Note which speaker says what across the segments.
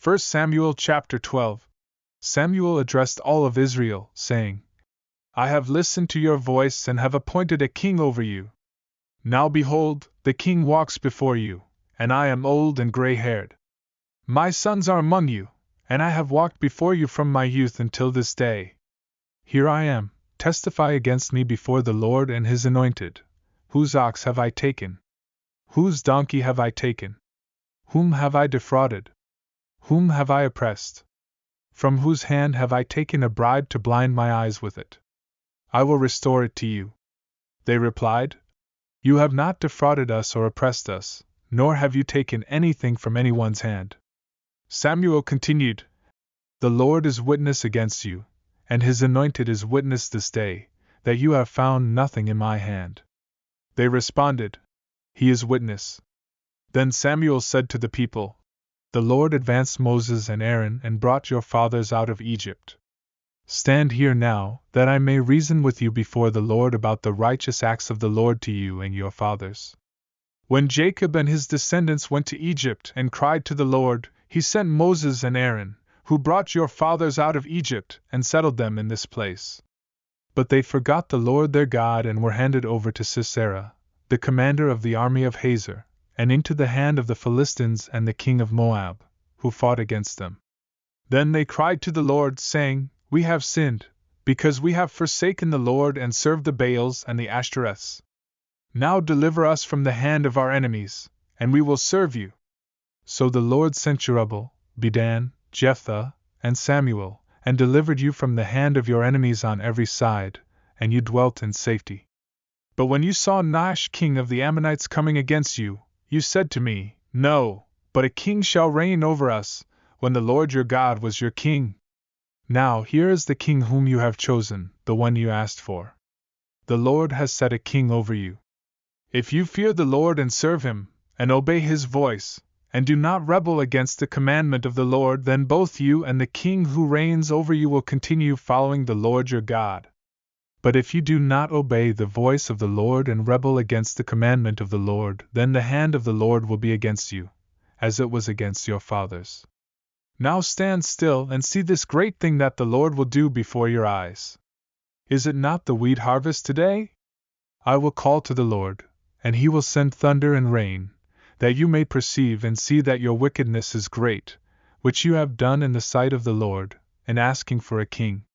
Speaker 1: 1 Samuel chapter 12. Samuel addressed all of Israel, saying, I have listened to your voice and have appointed a king over you. Now behold, the king walks before you, and I am old and gray-haired. My sons are among you, and I have walked before you from my youth until this day. Here I am, testify against me before the Lord and his anointed. Whose ox have I taken? Whose donkey have I taken? Whom have I defrauded? Whom have I oppressed? From whose hand have I taken a bribe to blind my eyes with it? I will restore it to you. They replied, You have not defrauded us or oppressed us, nor have you taken anything from anyone's hand. Samuel continued, The Lord is witness against you, and his anointed is witness this day, that you have found nothing in my hand. They responded, He is witness. Then Samuel said to the people, The Lord advanced Moses and Aaron and brought your fathers out of Egypt. Stand here now, that I may reason with you before the Lord about the righteous acts of the Lord to you and your fathers. When Jacob and his descendants went to Egypt and cried to the Lord, he sent Moses and Aaron, who brought your fathers out of Egypt and settled them in this place. But they forgot the Lord their God and were handed over to Sisera, the commander of the army of Hazor, and into the hand of the Philistines and the king of Moab, who fought against them. Then they cried to the Lord, saying, We have sinned, because we have forsaken the Lord and served the Baals and the Ashtoreths. Now deliver us from the hand of our enemies, and we will serve you. So the Lord sent Jerubbaal, Bedan, Jephthah, and Samuel, and delivered you from the hand of your enemies on every side, and you dwelt in safety. But when you saw Nahash king of the Ammonites coming against you, you said to me, No, but a king shall reign over us, when the Lord your God was your king. Now here is the king whom you have chosen, the one you asked for. The Lord has set a king over you. If you fear the Lord and serve him, and obey his voice, and do not rebel against the commandment of the Lord, then both you and the king who reigns over you will continue following the Lord your God. But if you do not obey the voice of the Lord and rebel against the commandment of the Lord, then the hand of the Lord will be against you, as it was against your fathers. Now stand still and see this great thing that the Lord will do before your eyes. Is it not the wheat harvest today? I will call to the Lord, and he will send thunder and rain, that you may perceive and see that your wickedness is great, which you have done in the sight of the Lord, in asking for a king.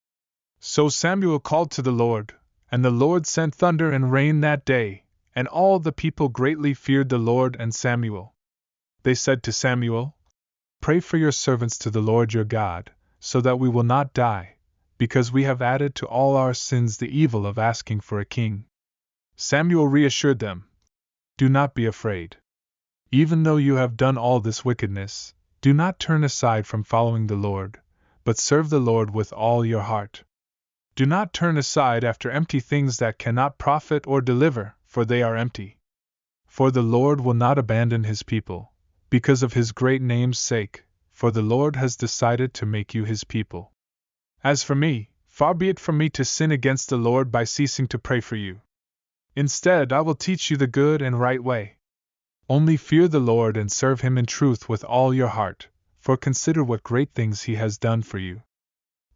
Speaker 1: So Samuel called to the Lord, and the Lord sent thunder and rain that day, and all the people greatly feared the Lord and Samuel. They said to Samuel, Pray for your servants to the Lord your God, so that we will not die, because we have added to all our sins the evil of asking for a king. Samuel reassured them, Do not be afraid. Even though you have done all this wickedness, do not turn aside from following the Lord, but serve the Lord with all your heart. Do not turn aside after empty things that cannot profit or deliver, for they are empty. For the Lord will not abandon his people, because of his great name's sake, for the Lord has decided to make you his people. As for me, far be it from me to sin against the Lord by ceasing to pray for you. Instead, I will teach you the good and right way. Only fear the Lord and serve him in truth with all your heart, for consider what great things he has done for you.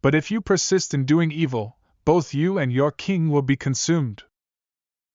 Speaker 1: But if you persist in doing evil, both you and your king will be consumed.